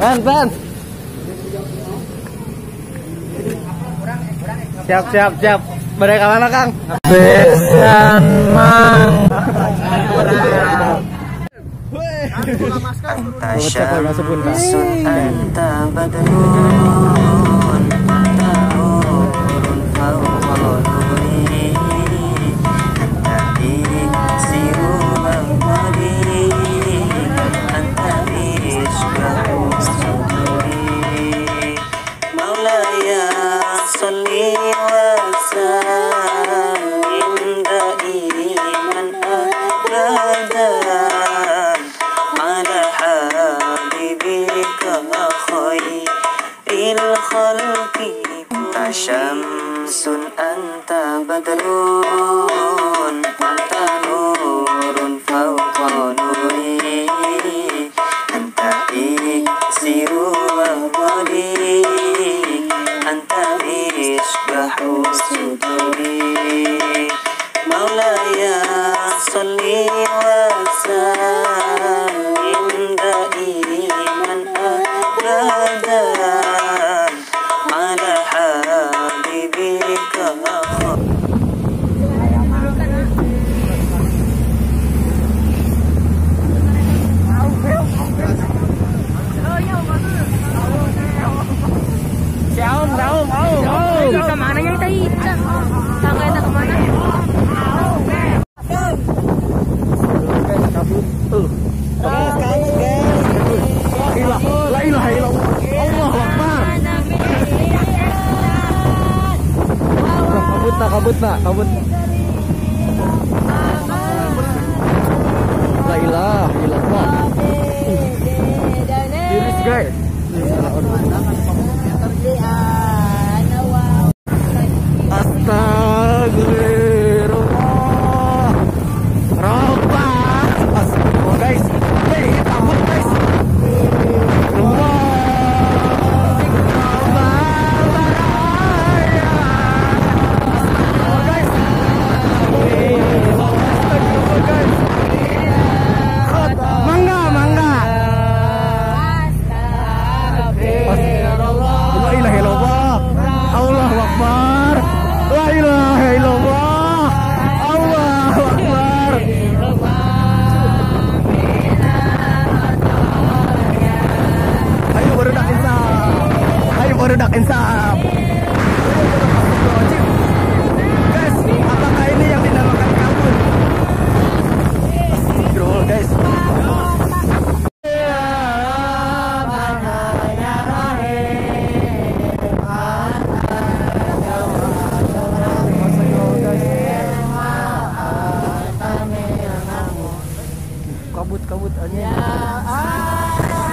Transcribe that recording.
Pen. Siap. Mereka mana, Kang? Besan mang. Anta syamsun anta badrun nurun fawqa nuri anta iksiru mawdi anta isbahu suduri maulaya salli wa sallim daiman abada Anta syamsun anta badrun anta nurun fawqa nuri anta iksiru wahdi anta isbahu suduri maulaya salli wa sallim daiman abada Kemana yang tadi? Sampai kemana? La ilaha illallah. Allahu Akbar. Kabut. La ilaha illallah. Tiris guys. Astagfirullah. Rabbah. Astagfirullah guys. Kabut guys. Barudak insaf. Guys, apakah ini yang dinamakan kabut? Astagfirullah guys. Kabut aja.